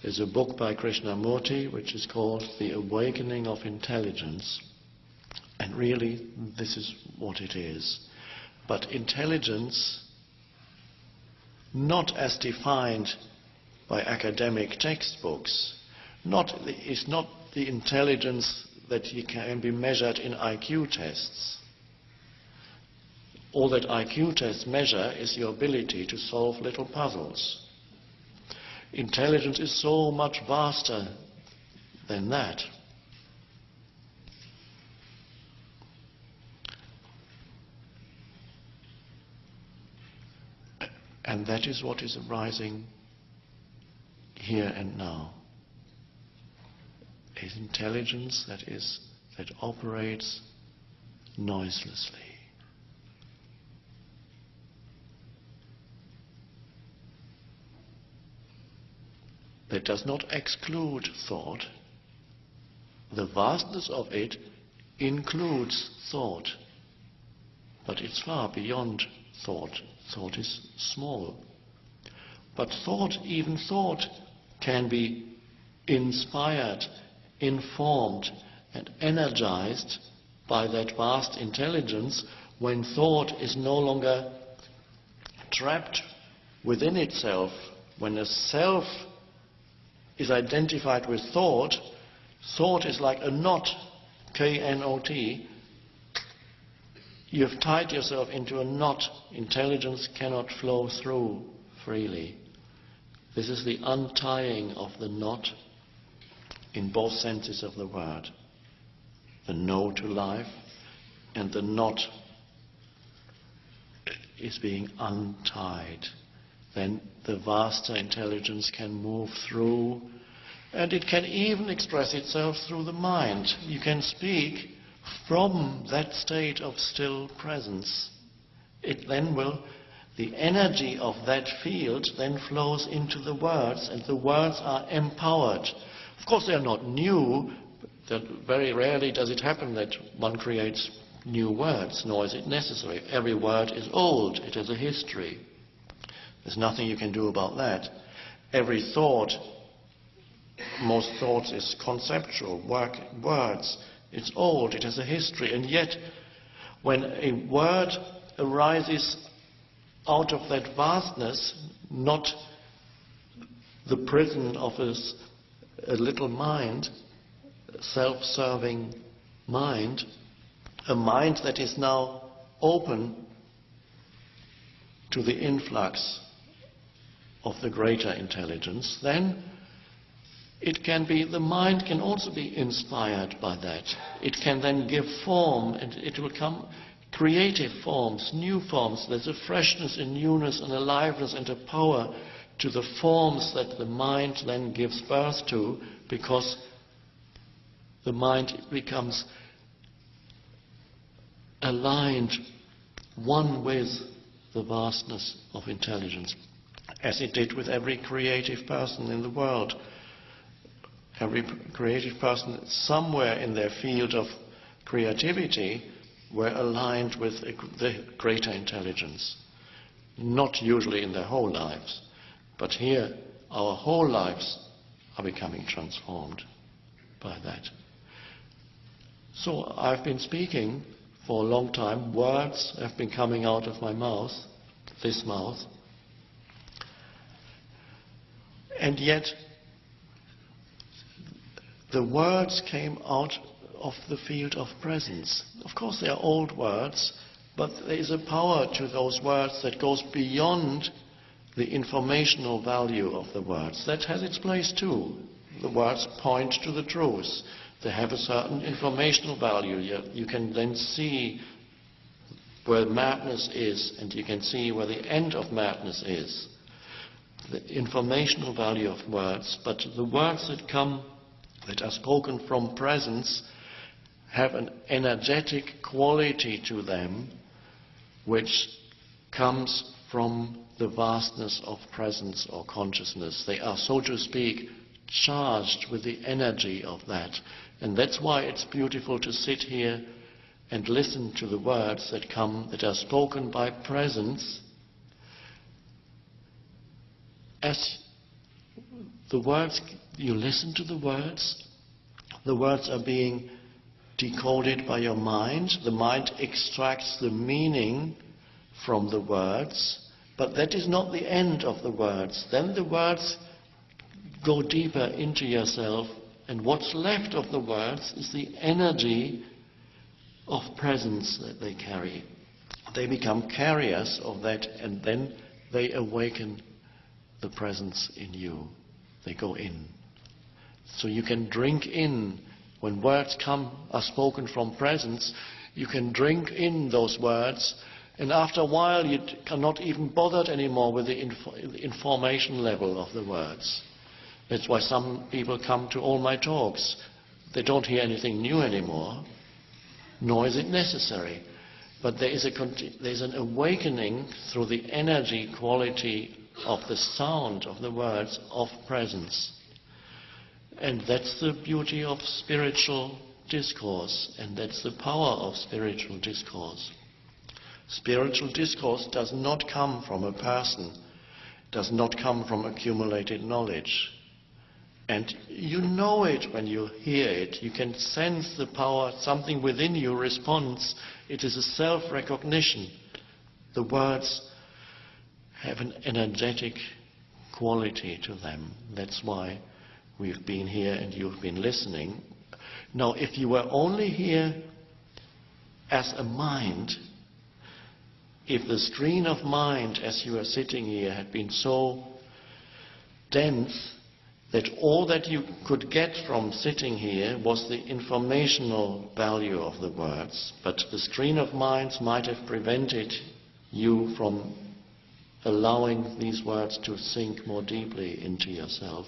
There's a book by Krishnamoorti which is called The Awakening of Intelligence. And really, this is what it is. But intelligence, not as defined by academic textbooks, is not the intelligence that can be measured in IQ tests. All that IQ tests measure is your ability to solve little puzzles. Intelligence is so much vaster than that. And that is what is arising here and now. Is intelligence that operates noiselessly. That does not exclude thought. The vastness of it includes thought, but it's far beyond thought. Thought is small. But even thought can be inspired, informed and energized by that vast intelligence when thought is no longer trapped within itself. When a self is identified with thought, thought is like a knot, K-N-O-T. You've tied yourself into a knot. Intelligence cannot flow through freely. This is the untying of the knot in both senses of the word. The no to life and the knot is being untied. Then the vaster intelligence can move through, and it can even express itself through the mind. You can speak from that state of still presence. It then will, the energy of that field then flows into the words, and the words are empowered. Of course, they are not new. Very rarely does it happen that one creates new words, nor is it necessary. Every word is old. It has a history. There's nothing you can do about that. Every thought, most thoughts is conceptual, words. It's old, it has a history. And yet, when a word arises out of that vastness, not the prison of a little mind, self-serving mind, a mind that is now open to the influx of the greater intelligence, then it can be, the mind can also be inspired by that. It can then give form, and it will come creative forms, new forms. There's a freshness and newness and aliveness and a power to the forms that the mind then gives birth to, because the mind becomes aligned, one with the vastness of intelligence, as it did with every creative person in the world. Every creative person somewhere in their field of creativity were aligned with the greater intelligence. Not usually in their whole lives, but here our whole lives are becoming transformed by that. So I've been speaking for a long time. Words have been coming out of my mouth, this mouth, and yet the words came out of the field of presence. Of course, they are old words, but there is a power to those words that goes beyond the informational value of the words. That has its place too. The words point to the truth. They have a certain informational value. You can then see where madness is, and you can see where the end of madness is. The informational value of words, but the words that are spoken from presence have an energetic quality to them which comes from the vastness of presence or consciousness. They are, so to speak, charged with the energy of that. And that's why it's beautiful to sit here and listen to the words that are spoken by presence, as The words, you listen to the words are being decoded by your mind. The mind extracts the meaning from the words, but that is not the end of the words. Then the words go deeper into yourself, and what's left of the words is the energy of presence that they carry. They become carriers of that, and then they awaken the presence in you. They go in. So you can drink in. When words are spoken from presence, you can drink in those words, and after a while you are not even bothered anymore with the information level of the words. That's why some people come to all my talks. They don't hear anything new anymore, nor is it necessary. But there is an awakening through the energy quality of the sound of the words of presence. And that's the beauty of spiritual discourse, and that's the power of spiritual discourse. Spiritual discourse does not come from a person, does not come from accumulated knowledge. And you know it when you hear it. You can sense the power, something within you responds. It is a self-recognition. The words have an energetic quality to them. That's why we've been here and you've been listening. Now, if you were only here as a mind, if the screen of mind as you are sitting here had been so dense that all that you could get from sitting here was the informational value of the words, but the screen of minds might have prevented you from allowing these words to sink more deeply into yourself.